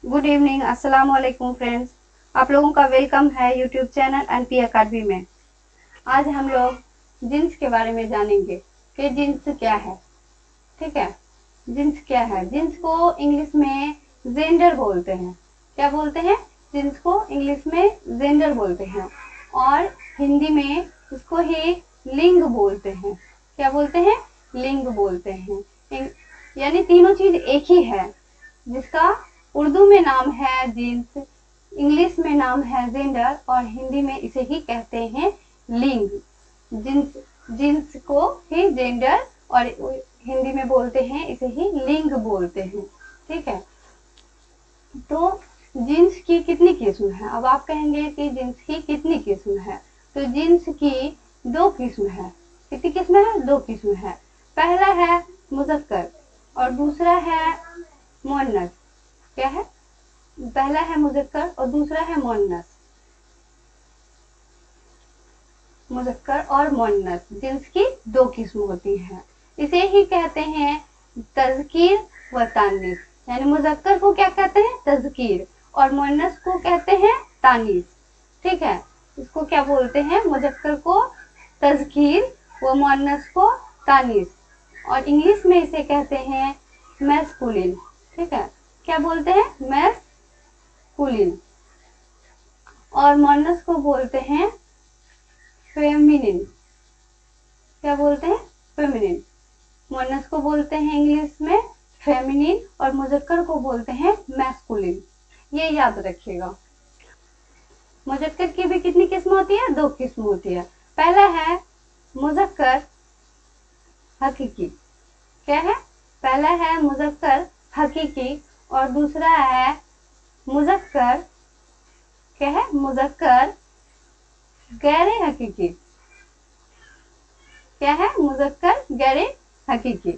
Good evening, अस्सलाम वालेकुम friends. आप लोगों का वेलकम है यूट्यूब चैनल एनपी अकादमी में। आज हम लोग जींस के बारे में जानेंगे कि जींस क्या है। ठीक है, जींस क्या है? जींस को इंग्लिश में जेंडर बोलते हैं। क्या बोलते हैं? जींस को इंग्लिश में जेंडर बोलते हैं और हिंदी में इसको ही लिंग बोलते हैं। क्या बोलते हैं? लिंग बोलते हैं। यानी तीनों चीज एक ही है, जिसका उर्दू में नाम है जींस, इंग्लिश में नाम है जेंडर और हिंदी में इसे ही कहते हैं लिंग। जींस जींस को ही जेंडर और हिंदी में बोलते हैं इसे ही लिंग बोलते हैं। ठीक है, तो जींस की कितनी किस्म है? अब आप कहेंगे कि जींस की कितनी किस्म है, तो जींस की दो किस्म है। कितनी किस्म है? दो किस्म है। पहला है मुज़क्कर और दूसरा है मुअन्नस। क्या है? पहला है मुज़क्कर और दूसरा है मुअन्नस। मुज़क्कर और मुअन्नस जींस की दो किस्म होती हैं। इसे ही कहते हैं तज़कीर व तानीस। यानी मुज़क्कर को क्या कहते हैं? तज़कीर, और मुअन्नस को कहते हैं तानीस। ठीक है, इसको क्या बोलते हैं? मुज़क्कर को तज़कीर व मुअन्नस को तानीस, और इंग्लिश में इसे कहते हैं मैस्कुलिन। ठीक है, क्या बोलते हैं? मैस्कुलिन। और मुअन्नस को बोलते हैं फेमिनिन। क्या बोलते हैं? फेमिनिन। मुअन्नस को बोलते हैं इंग्लिश में फेमिनिन और मुज़क्कर को बोलते हैं मैस्कुलिन। ये याद रखिएगा। मुज़क्कर की भी कितनी किस्म होती है? दो किस्म होती है। पहला है मुज़क्कर हकीकी। क्या है? पहला है मुज़क्कर हकीकी और दूसरा है मुज़क्कर, क्या है? मुज़क्कर गैर हकीकी। क्या है? मुज़क्कर गैर हकीकी।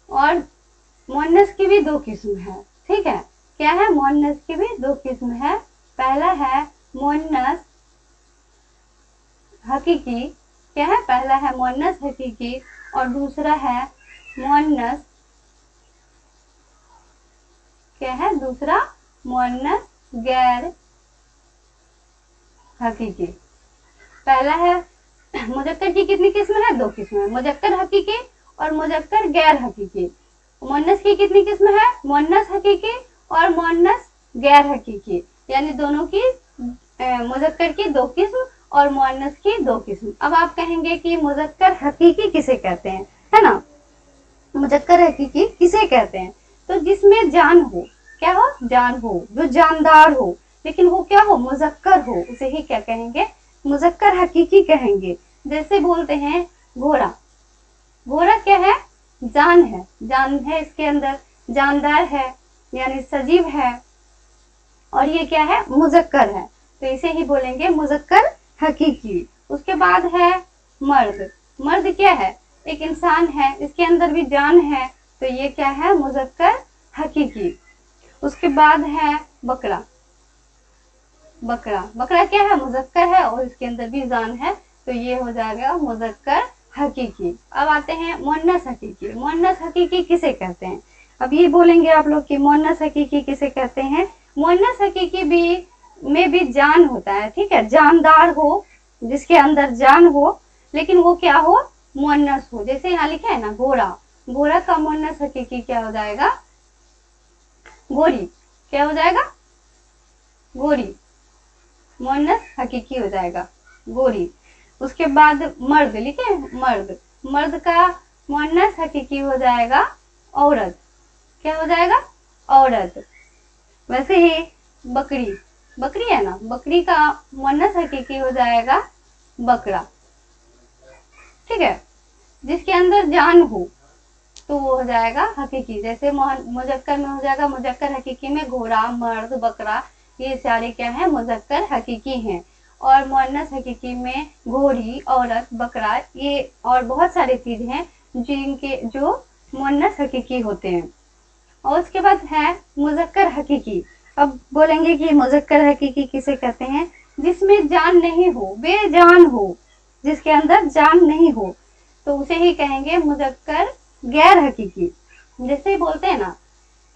और मुअन्नस की भी दो किस्म है। ठीक है, क्या है? मुअन्नस की भी दो किस्म है। पहला है मुअन्नस हकीकी। क्या है? पहला है मुअन्नस हकीकी और दूसरा है मुअन्नस, क्या है? दूसरा मुअन्नस गैर हकीकी। पहला है मुज़क्कर की कितनी किस्म है? दो किस्म है, मुज़क्कर हकीकी और मुज़क्कर गैर हकीकी। मुअन्नस की कितनी किस्म है? मुअन्नस हकीकी और मुअन्नस गैर हकीकी। यानी दोनों की मुज़क्कर की दो किस्म और मुअन्नस की दो किस्म। अब आप कहेंगे कि मुज़क्कर हकीकी किसे कहते हैं, है ना? मुज़क्कर हकीकी किसे कहते हैं? तो जिसमें जान हो। क्या हो? जान हो, जो जानदार हो, लेकिन वो क्या हो? मुज़क्कर हो, उसे ही क्या कहेंगे? मुज़क्कर हकीकी कहेंगे। जैसे बोलते हैं घोड़ा। घोड़ा क्या है? जान है, जान है इसके अंदर, जानदार है, यानी सजीव है, और ये क्या है? मुज़क्कर है, तो इसे ही बोलेंगे मुज़क्कर हकीकी। उसके बाद है मर्द। मर्द क्या है? एक इंसान है, इसके अंदर भी जान है, तो ये क्या है? मुज़क्कर हकीकी। उसके बाद है बकरा। बकरा, बकरा क्या है? मुज़क्कर है और इसके अंदर भी जान है, तो ये हो जाएगा मुज़क्कर हकीकी। अब आते हैं मुअन्नस हकीकी। मुअन्नस हकीकी किसे कहते हैं? अब ये बोलेंगे आप लोग कि मुअन्नस हकीकी किसे कहते हैं? मुअन्नस हकीकी भी में भी जान होता है। ठीक है, जानदार हो, जिसके अंदर जान हो, लेकिन वो क्या हो? मुअन्नस हो। जैसे यहाँ लिखा है ना घोड़ा, घोड़ा का मुअन्नस हकीकी क्या हो जाएगा? गोरी। क्या हो जाएगा? गोरी। मुअन्नस हकीकी हो जाएगा गोरी। उसके बाद मर्द लिखे, मर्द, मर्द का मुअन्नस हकीकी हो जाएगा औरत। क्या हो जाएगा? औरत। वैसे ही बकरी, बकरी है ना, बकरी का मुअन्नस हकीकी हो जाएगा बकरा। ठीक है, जिसके अंदर जान हो तो वो हो जाएगा हकीकी। जैसे मुज़क्कर में हो जाएगा, मुज़क्कर हकीकी में घोड़ा, मर्द, बकरा, ये सारे क्या है? मुज़क्कर हकीकी हैं। और मुअन्नस हकीकी में घोड़ी, औरत, बकरा, ये और बहुत सारी चीज हैं जिनके जो मुअन्नस हकीकी होते हैं। और उसके बाद है मुज़क्कर हकीकी। अब बोलेंगे कि मुज़क्कर हकीकी किसे कहते हैं? जिसमें जान नहीं हो, बेजान हो, जिसके अंदर जान नहीं हो, तो उसे ही कहेंगे मुज़क्कर गैर हकीकी। जैसे बोलते हैं ना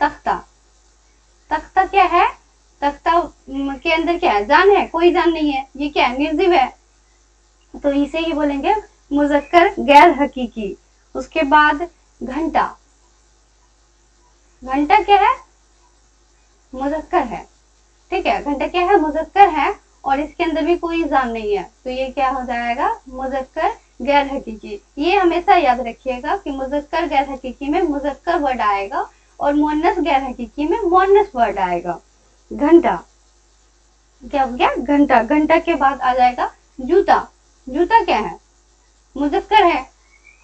तख्ता, तख्ता क्या है, तख्ता के अंदर क्या है, जान है, कोई जान नहीं है, ये क्या है, निर्जीव है, तो इसे ही बोलेंगे मुजक्कर गैर हकीकी। उसके बाद घंटा, घंटा क्या है, मुजक्कर है, ठीक है, घंटा क्या है, मुजक्कर है और इसके अंदर भी कोई जान नहीं है, तो ये क्या हो जाएगा, मुजक्कर गैर हकीकी। ये हमेशा याद रखिएगा कि मुजक्कर गैर हकीकी में मुजक्कर वर्ड आएगा और मुअन्नस गैर हकीकी में मुअन्नस वर्ड आएगा। घंटा क्या हो गया, घंटा। घंटा के बाद आ जाएगा जूता। जूता क्या है, मुजक्कर है,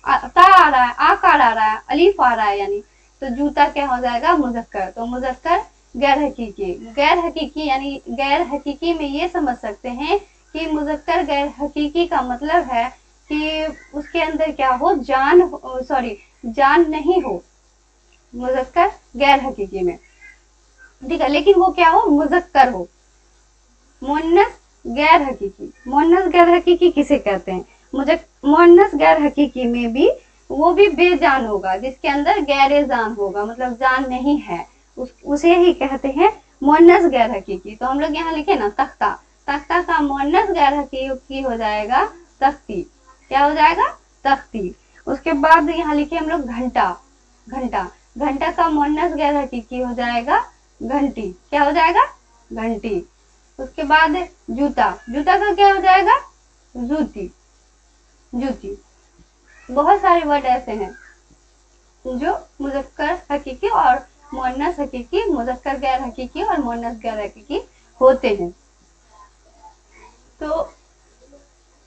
ता आ रहा है, आकार आ रहा है, अलीफ आ रहा है, यानी तो जूता क्या हो जाएगा, मुजक्कर। तो मुजक्कर गैर हकीकी। गैर हकीकी यानी गैर हकीकी में ये समझ सकते हैं कि मुजक्कर गैर हकीकी का मतलब है कि उसके अंदर क्या हो, जान, सॉरी जान नहीं हो, मुजक्कर गैर हकीकी में, ठीक है, लेकिन वो क्या हो, मुजक्कर हो। मुअन्नस गैर हकीकी, मुअन्नस गैर हकीकी किसे कहते हैं, मुअन्नस गैर हकीकी में भी वो भी बेजान होगा, जिसके अंदर गैर जान होगा, मतलब जान नहीं है, उसे ही कहते हैं मुअन्नस गैर हकीकी। तो हम लोग यहाँ लिखे ना तख्ता, तख्ता का मुअन्नस गैर हकीकी हो जाएगा तख्ती। क्या हो जाएगा, तख्ती। उसके बाद यहाँ लिखे हम लोग घंटा। घंटा, घंटा का मुअन्नस गैर हकीकी हो जाएगा घंटी। क्या हो जाएगा, घंटी। उसके बाद जूता, जूता का क्या हो जाएगा, जूती। जूती। बहुत सारे वर्ड ऐसे हैं जो मुजक्कर हकीकी और मुअन्नस हकीकी, मुजक्कर गैर हकीकी और मुअन्नस गैर हकीकी होते हैं। तो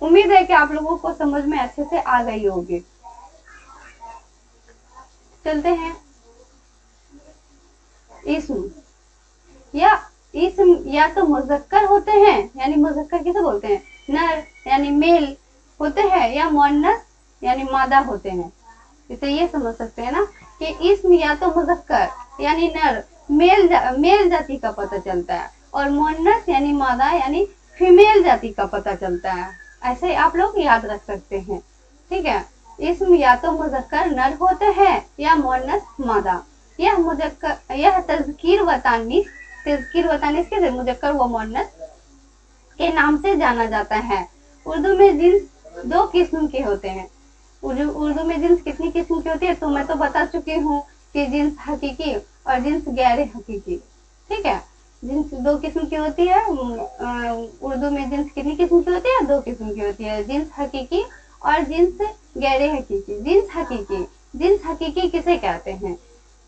उम्मीद है कि आप लोगों को समझ में अच्छे से आ गई होगी। चलते हैं इस्म। इस्म या तो मुजक्कर होते हैं, यानी मुजक्कर किसे बोलते हैं, नर यानी मेल होते हैं, या मुअन्नस यानी मादा होते हैं। इसे ये समझ सकते हैं ना कि इस्म या तो मुजक्कर यानी नर मेल जाति का पता चलता है, और मुअन्नस यानी मादा यानी फीमेल जाति का पता चलता है। ऐसे आप लोग याद रख सकते हैं, ठीक है। इस्म या तो मुजक्कर नर होते हैं या मुअन्नस मादा। यह मुजक्कर, यह तज़कीर व तानीस, तज़कीर व तानीस के मुजक्कर व मुअन्नस के नाम से जाना जाता है। उर्दू में जिन्स दो किस्म के होते हैं। उर्दू में जिन्स कितनी किस्म की होती है, तो मैं तो बता चुकी हूँ कि जिन्स हकीकी और जिन्स गैर हकीकी, ठीक है। जिन्स दो किस्म की होती है। उर्दू में जिन्स कितनी किस्म की होती है, दो किस्म की होती है, जिन्स हकीकी और जिन्स गैर हकीकी। जिन्स हकीकी, जिन्स हकीकी किसे कहते हैं,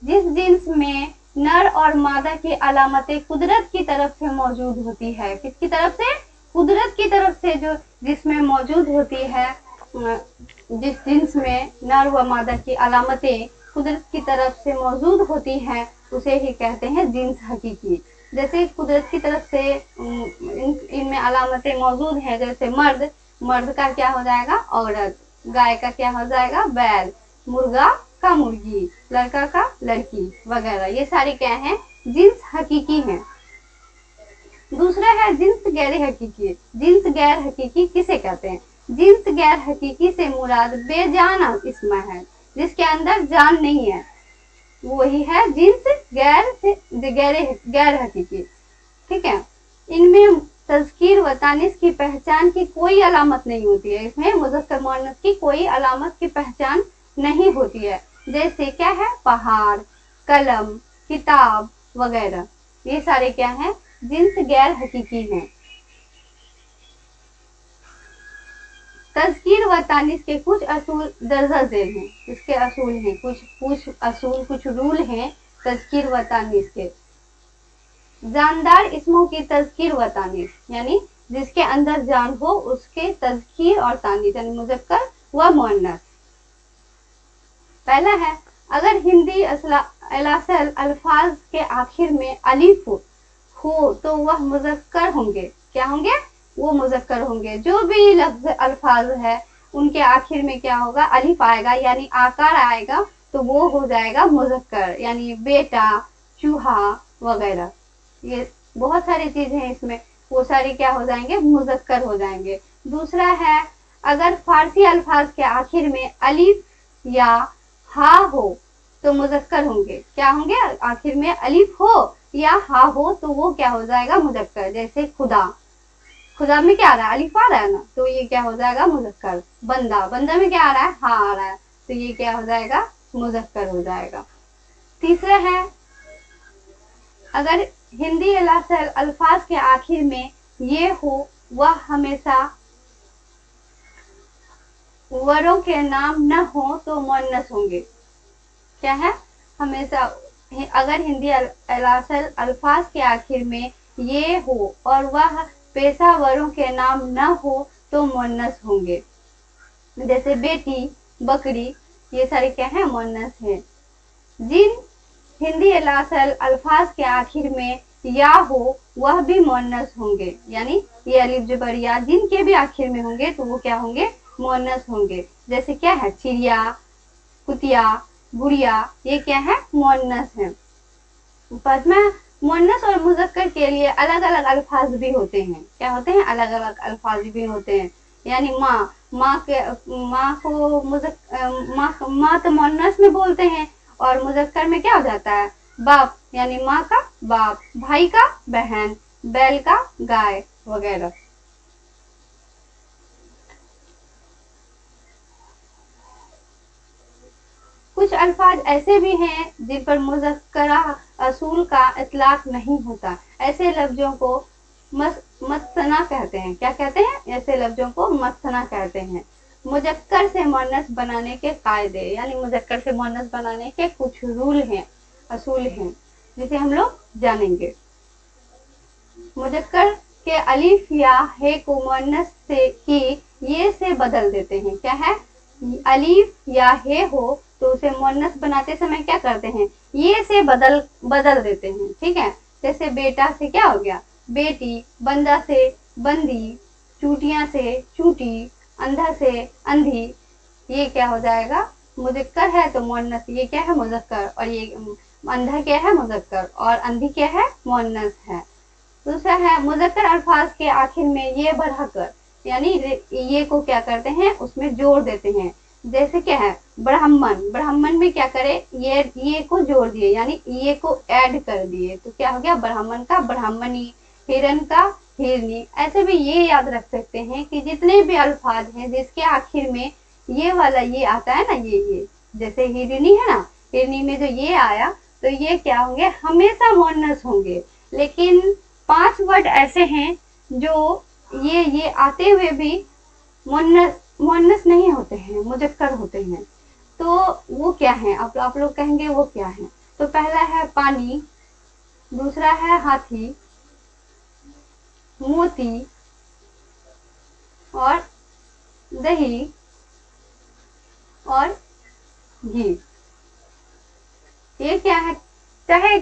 जिस जिन्स में नर और मादा की अलामतें कुदरत की तरफ से मौजूद होती है। किसकी तरफ से, कुदरत की तरफ से, जो जिसमें मौजूद होती है, जिस जिन्स में नर व मादा की अलामतें कुदरत की तरफ से मौजूद होती हैं, उसे ही कहते हैं जिन्स हकीकी। जैसे कुदरत की तरफ से इनमें अलामतें मौजूद हैं, जैसे मर्द, मर्द का क्या हो जाएगा, औरत, गाय का क्या हो जाएगा, बैल, मुर्गा का मुर्गी, लड़का का लड़की वगैरह, ये सारे क्या हैं, जिन्स हकीकी हैं। दूसरा है जिन्स गैर हकीकी। जिन्स गैर हकीकी किसे कहते हैं, जिन्स गैर हकीकी से मुराद बेजान इस्म है, जिसके अंदर जान नहीं है, वही है जिन्स गैर हकीकी, ठीक है। इनमें तज़कीर व तानीस की पहचान की कोई अलामत नहीं होती है, इसमें मुज़क्कर मुअन्नस की कोई अलामत की पहचान नहीं होती है। जैसे क्या है, पहाड़, कलम, किताब वगैरह, ये सारे क्या हैं, जिन्स गैर हकीकी हैं। तज़कीर व तानीस के कुछ असूल दर्जा झेल हैं, इसके असूल हैं, कुछ असूल, कुछ रूल हैं तज़कीर व तानीस के। जानदार इस्मों की तज़कीर व तानीस, यानी जिसके अंदर जान हो उसके तज़कीर और तानीस, यानी मुज़क्कर व मुअन्नस। पहला है, अगर हिंदी अलासल अल्फाज के आखिर में अलिफ हो तो वह मुज़क्कर होंगे। क्या होंगे, वो मुज़क्कर होंगे। जो भी लफ्ज अल्फाज है उनके आखिर में क्या होगा, अलिफ आएगा, यानी आकार आएगा, तो वो हो जाएगा मुज़क्कर, यानी बेटा, चूहा वगैरह, ये बहुत सारी चीजें हैं इसमें, वो सारे क्या हो जाएंगे, मुज़क्कर हो जाएंगे। दूसरा है, अगर फारसी अल्फाज के आखिर में अलिफ या हा हो तो मुज़क्कर होंगे। क्या होंगे, आखिर में अलिफ हो या हा हो तो वो क्या हो जाएगा मुजक्कर। जैसे खुदा, खुदा में क्या आ रहा है, अलिफ आ रहा है ना, तो ये क्या हो जाएगा मुजक्कर। बंदा, बंदा में क्या आ रहा है, हा आ रहा है, तो ये क्या हो जाएगा मुजक्कर हो जाएगा। तीसरा है, अगर हिंदी अल्फाज के आखिर में ये हो वह हमेशा वरों के नाम न हो तो मुअन्नस होंगे। क्या है, हमेशा अगर हिंदी अल्फाज के आखिर में ये हो और वह पेशावरों के नाम न हो तो मुअन्नस होंगे। जैसे बेटी, बकरी, ये सारे क्या है, मुअन्नस है। जिन हिंदी अल्फाज के आखिर में या हो वह भी मुअन्नस होंगे, यानी ये अलिफ ज़बर या जिनके भी आखिर में होंगे तो वो क्या होंगे, मुअन्नस होंगे। जैसे क्या है, चिड़िया, कुतिया, गुड़िया, ये क्या है, मुअन्नस है। पर में मुअन्नस और मुजक्कर के लिए अलग अलग अल्फाज भी होते हैं। क्या होते हैं, अलग अलग अल्फाज भी होते हैं। यानी माँ, माँ को माँ तो मुअन्नस में बोलते हैं और मुजक्कर में क्या हो जाता है, बाप, यानी माँ का बाप, भाई का बहन, बैल का गाय वगैरह। कुछ अल्फाज ऐसे भी हैं जिन पर मुज़क्करा असूल का इतलाक नहीं होता। ऐसे लफ्जों को मस्तना कहते हैं। क्या कहते हैं, ऐसे लफ्जों को मस्तना कहते हैं। मुजक्कर से मुअन्नस बनाने के कायदे, यानी मुजक्कर से मुअन्नस बनाने के कुछ रूल हैं, असूल हैं, जिसे हम लोग जानेंगे। मुजक्कर के अलिफ या हे को मुअन्नस से की ये से बदल देते हैं। क्या है, अलिफ या हे हो तो उसे मुअन्नस बनाते समय क्या करते हैं, ये से बदल देते हैं। ठीक है, जैसे बेटा से क्या हो गया, बेटी, बंदा से बंदी, चूटियां से चूटी, अंधा से अंधी, ये क्या हो जाएगा, मुजक्कर है तो मुअन्नस, ये क्या है मुजक्कर, और ये अंधा क्या है मुजक्कर, और अंधी क्या है मुअन्नस है। दूसरा है, मुजक्कर अल्फाज के आखिर में ये बढ़ाकर, यानी ये को क्या करते हैं, उसमें जोड़ देते हैं। जैसे क्या है, ब्राह्मण, ब्राह्मण में क्या करे, ये को जोड़ दिए, यानी ये को ऐड कर दिए, तो क्या हो गया, ब्राह्मण का ब्राह्मणी, हिरन का हिरनी। ऐसे भी ये याद रख सकते हैं कि जितने भी अल्फाज हैं जिसके आखिर में ये वाला ये आता है ना, ये जैसे हिरनी है ना, हिरनी में जो ये आया तो ये क्या होंगे, हमेशा मुअन्नस होंगे। लेकिन 5 वर्ड ऐसे हैं जो ये आते हुए भी मुअन्नस नहीं होते हैं, मुजक्कर होते हैं। तो वो क्या है, आप लोग कहेंगे वो क्या है। तो पहला है पानी, दूसरा है हाथी, मोती, और दही, और घी। ये क्या है, चाहे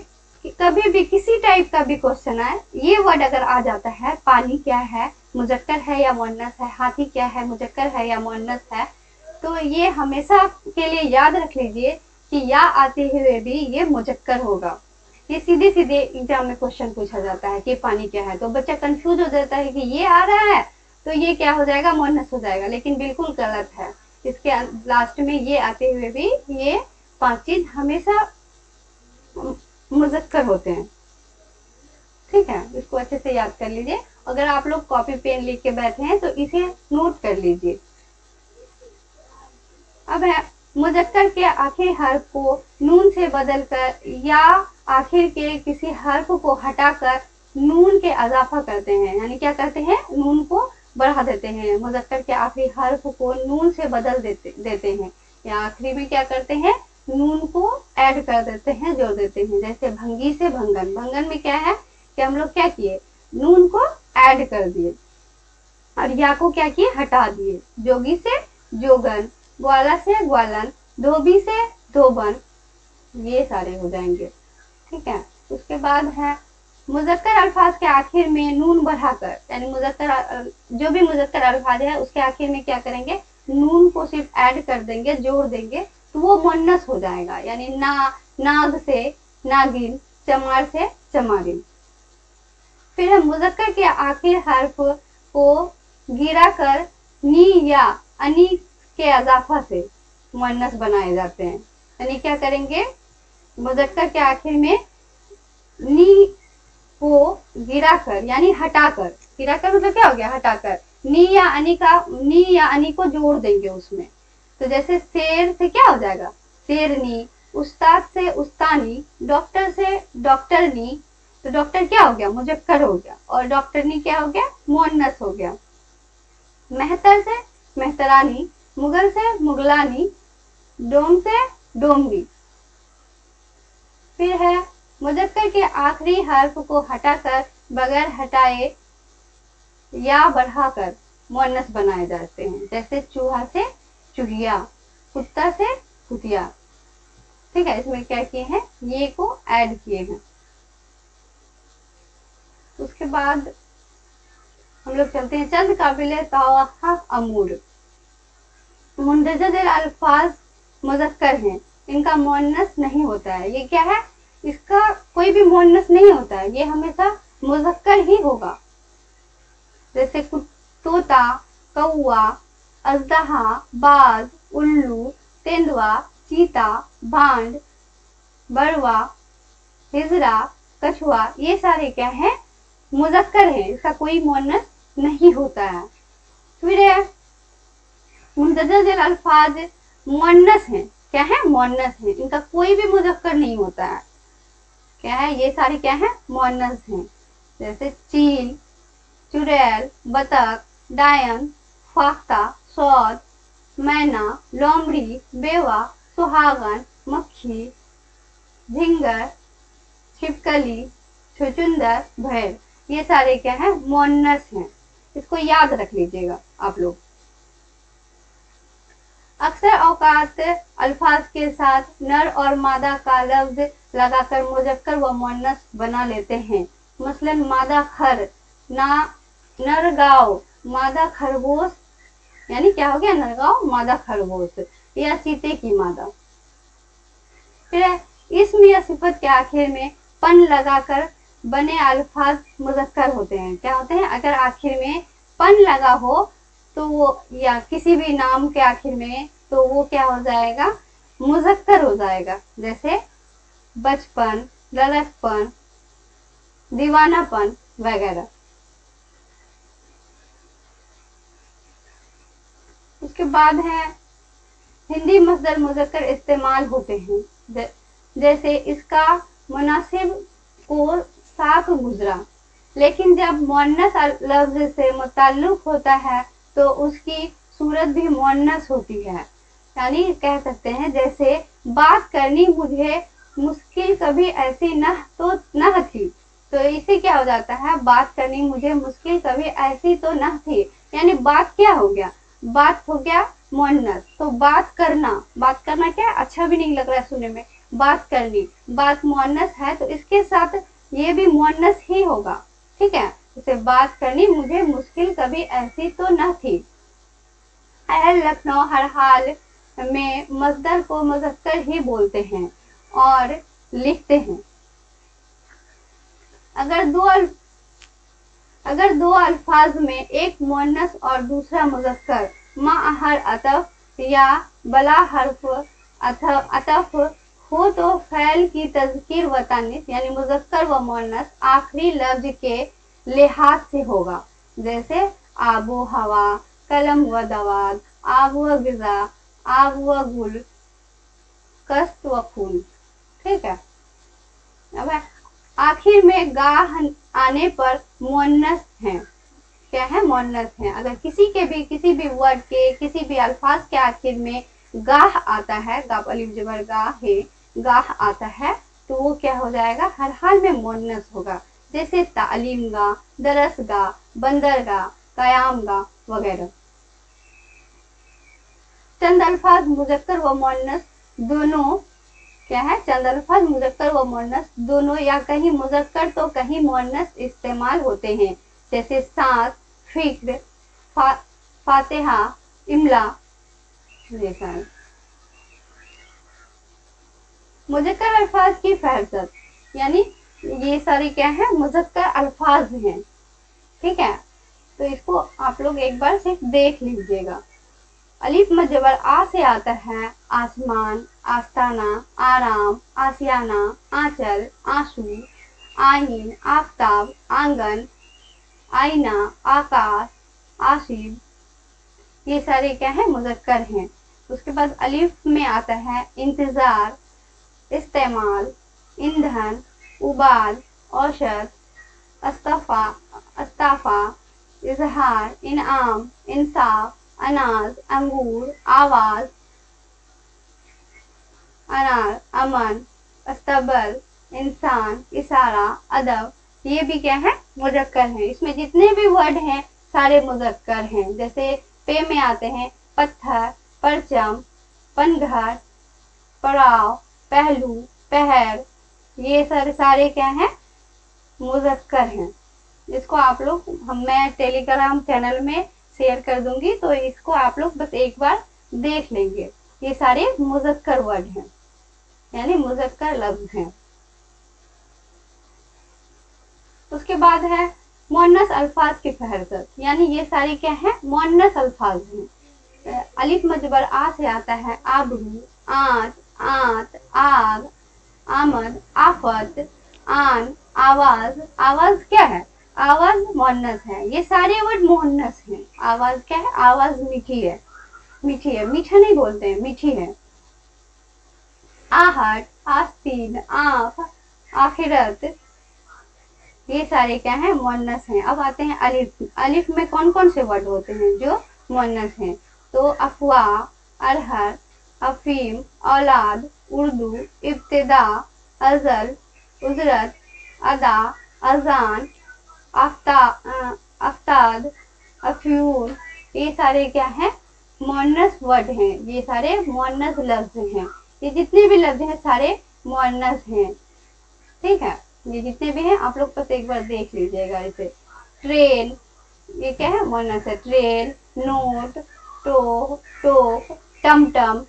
कभी भी किसी टाइप का भी क्वेश्चन आए, ये वर्ड अगर आ जाता है, पानी क्या है, मुजक्कर है या मुअन्नस है, हाथी क्या है, मुजक्कर है या मुअन्नस है, तो ये हमेशा के लिए याद रख लीजिए कि या आते हुए भी ये मुजक्कर होगा। ये सीधे सीधे एग्जाम में क्वेश्चन पूछा जाता है कि पानी क्या है, तो बच्चा कंफ्यूज हो जाता है कि ये आ रहा है तो ये क्या हो जाएगा, मुअन्नस हो जाएगा, लेकिन बिल्कुल गलत है। इसके लास्ट में ये आते हुए भी ये 5 चीज हमेशा मुजक्कर होते हैं। ठीक है, इसको अच्छे से याद कर लीजिए। अगर आप लोग कॉपी पेन लेके के बैठे हैं तो इसे नोट कर लीजिए। अब है, मुजक्कर के आखिरी हर्फ को नून से बदलकर या आखिर के किसी हर्फ को हटाकर नून के इजाफा करते हैं, यानी क्या करते हैं, नून को बढ़ा देते हैं। मुजक्कर के आखिरी हर्फ को नून से बदल देते हैं, या आखिरी में क्या करते हैं, नून को ऐड कर देते हैं, जोड़ देते हैं। जैसे भंगी से भंगन, भंगन में क्या है कि हम लोग क्या किए, नून को ऐड कर दिए, और या को क्या किए, हटा दिए। जोगी से जोगन, ग्वाला से ग्वालन, धोबी से धोबन, ये सारे हो जाएंगे। ठीक है, उसके बाद है मुजक्कर अल्फाज के आखिर में नून बढ़ाकर, यानी मुजक्कर जो भी मुजक्कर अल्फाज है उसके आखिर में क्या करेंगे, नून को सिर्फ ऐड कर देंगे, जोड़ देंगे, तो वो मुअन्नस हो जाएगा। यानी नाग से नागिन, चमार से चमारिन। फिर हम मुजक्कर के आखिर हर्फ को गिरा कर नी या अनी के इजाफा से मुअन्नस बनाए जाते हैं। यानी क्या करेंगे, मुजक्कर के आखिर में नी को गिराकर यानी हटाकर, गिराकर मतलब क्या हो गया, हटाकर नी या अनी को जोड़ देंगे उसमें। तो जैसे शेर से क्या हो जाएगा, शेरनी, उस्ताद से उस्तानी, डॉक्टर से डॉक्टरनी। तो डॉक्टर क्या हो गया, मुजक्कर हो गया, और डॉक्टरनी क्या हो गया, मुअन्नस हो गया। मेहतर से मेहतरानी, मुगल से मुगलानी, डोम से डोमनी। फिर है मुजक्कर के आखिरी हर्फ को हटाकर बगैर हटाए या बढ़ाकर मुअन्नस बनाए जाते हैं। जैसे चूहा से चुहिया, कुत्ता से कुतिया। ठीक है, इसमें क्या किए हैं, ये को ऐड किए हैं। उसके बाद हम लोग चलते हैं चंद काबिले तवक्कुफ अमूर। मुंदरज अल्फाज मुजक्कर हैं, इनका मुअन्नस नहीं होता है। ये क्या है, इसका कोई भी मुअन्नस नहीं होता है, ये हमेशा मुजक्कर ही होगा। जैसे तोता, कौआ, अजदहा, बाज, उल्लू, तेंदुआ, चीता, भांड, बरवा, हिजरा, कछुआ, ये सारे क्या है, मुजक्कर है, इसका कोई मुअन्नस नहीं होता है। फिर है मुंदरज अल्फाज मुअन्नस है, क्या है, मुअन्नस है, इनका कोई भी मुजक्कर नहीं होता है। क्या है, ये सारे क्या है, मुअन्नस हैं। जैसे चील, चुड़ैल, बतख, डायन, फाख्ता, सौद, मैना, लोमड़ी, बेवा, सुहागन, मक्खी, झिंगर, छिपकली, छुचुंदर, भैर, ये सारे क्या है, मुअन्नस हैं। इसको याद रख लीजिएगा आप लोग। अक्सर औकात अल्फाज के साथ नर और मादा का लफ्ज लगाकर मुजक्कर व मुअन्नस बना लेते हैं। मसलन मादा खर, नरगांव, मादा खरगोश, यानी क्या हो गया, नरगांव मादा खरगोश, या चीते की मादा। फिर इसम या सिफत के आखिर में पन लगाकर बने अल्फाज मुजक्कर होते हैं। क्या होते हैं, अगर आखिर में पन लगा हो तो वो, या किसी भी नाम के आखिर में, तो वो क्या हो जाएगा, मुजक्कर हो जाएगा। जैसे बचपन, लड़कपन, दीवानापन वगैरह। उसके बाद है हिंदी मसदर मुजक्कर इस्तेमाल होते हैं। जैसे इसका मुनासिब को साक गुजरा, लेकिन जब मुअन्नस लफ्ज से मुताल्लुक होता है तो उसकी सूरत भी मुअन्नस होती है। यानी कह सकते हैं जैसे बात करनी मुझे मुश्किल कभी ऐसी न थी, तो इसे क्या हो जाता है, बात करनी मुझे मुश्किल कभी ऐसी तो न थी, यानी बात क्या हो गया, बात हो गया मुअन्नस। तो बात करना क्या, अच्छा भी नहीं लग रहा है सुनने में, बात करनी, बात मुअन्नस है तो इसके साथ ये भी मुअन्नस ही होगा। ठीक है, जैसे बात करनी मुझे मुश्किल कभी ऐसी तो न थी। अहल लखनऊ हर हाल में मसदर को मुजक्कर ही बोलते हैं और लिखते हैं। अगर दो अल्फाज में एक मुअन्नस और दूसरा मुजक्कर माअहर अतफ या बला हर्फ अतफ हो तो फैल की तज़कीर व तानीस यानी मुजक्कर व मुअन्नस आखिरी लफ्ज के लिहाज से होगा। जैसे आबो हवा, कलम व दवात, आग व गिजा, आग व गुल, कस्त व खून। ठीक है, अब आखिर में गाह आने पर मुअन्नस है। क्या है, मुअन्नस है। अगर किसी भी वर्ड के, किसी भी अल्फाज के आखिर में गाह आता है, गाफ अलिफ जबर गाह है, गाह आता है तो वो क्या हो जाएगा, हर हाल में मुअन्नस होगा। जैसे तालीम गाह, दरस गाह, बंदरगाह, कयाम गाह वगैरह। चंद अल्फाज मुजक्कर व मुअन्नस दोनों क्या है, चंद अल्फाज मुजक्कर व मुअन्नस दोनों या कहीं मुजक्कर तो कहीं मुअन्नस इस्तेमाल होते हैं। जैसे सांस, फिक्र, फातिहा, इमला। मुजक्कर अल्फाज की फहरिस्त, यानी ये सारी क्या है, मुजक्कर अल्फाज हैं। ठीक है, तो इसको आप लोग एक बार सिर्फ देख लीजिएगा। अलिफ मद जबर आ से आता है आसमान, आस्ताना, आराम, आसियाना, आंचल, आंसू, आइन, आफताब, आंगन, आईना, आकाश, आशिब, ये सारे क्या है मुज़क्कर हैं। उसके बाद अलिफ में आता है इंतजार, इस्तेमाल, ईंधन, उबाल, औसत, अस्ताफा, इजहार, इनाम, इंसाफ, अनाज, अंगूर, आवाज, अनार, अमन, अस्तबल, इंसान, इशारा, अदब, ये भी क्या है मुज़क्कर हैं। इसमें जितने भी वर्ड हैं सारे मुज़क्कर हैं। जैसे पे में आते हैं पत्थर, परचम, पनघर, पड़ाव, पहलू, पहर, ये सारे क्या हैं मुज़क्कर हैं। इसको आप लोग मैं टेलीग्राम चैनल में शेयर कर दूंगी, तो इसको आप लोग बस एक बार देख लेंगे। ये सारे मुज़क्कर वर्ड हैं, यानी मुज़क्कर लफ्ज हैं। उसके बाद है मुअन्नस अल्फाज की फहरिस्त, यानी ये सारे क्या है मुअन्नस अल्फाज हैं। अलिफ मजबर आ से आता है आबरू, आंच, आंत, आग, आमद, आफत, आन, आवाज। आवाज क्या है आवाज मुअन्नस है। ये सारे वर्ड मुअन्नस हैं। आवाज क्या है आवाज मीठी है, मीठी है, मीठा नहीं बोलते हैं, मीठी है। आहट, आस्तीन, आँख, आखिरत, ये सारे क्या हैं मुअन्नस हैं। अब आते हैं अलिफ। अलिफ में कौन कौन से वर्ड होते हैं जो मुअन्नस हैं? तो अफवाह, अरहर, अफीम, औलाद, उर्दू, इब्तिदा, अजल, उजरत, अदा, अजान, अफ्ताद, अफ्यून, ये सारे क्या हैं मुअन्नस वर्ड हैं। ये सारे मुअन्नस लफ्ज हैं। ये जितने भी लफ्ज हैं सारे मुअन्नस हैं। ठीक है, ये जितने भी हैं आप लोग बस एक बार देख लीजिएगा। इसे ट्रेन, ये क्या है मुअन्नस है। ट्रेन, नोट, टोक, टमटम,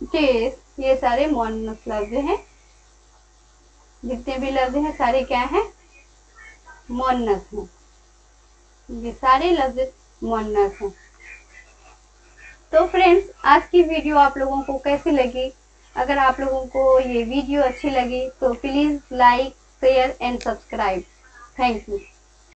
चेस, ये सारे मुअन्नस लफ्ज हैं। जितने भी लफ्ज हैं सारे क्या हैं मुअन्नस हैं। ये सारे लफ्ज मुअन्नस हैं। तो फ्रेंड्स, आज की वीडियो आप लोगों को कैसी लगी? अगर आप लोगों को ये वीडियो अच्छी लगी तो please like, share and subscribe. Thank you.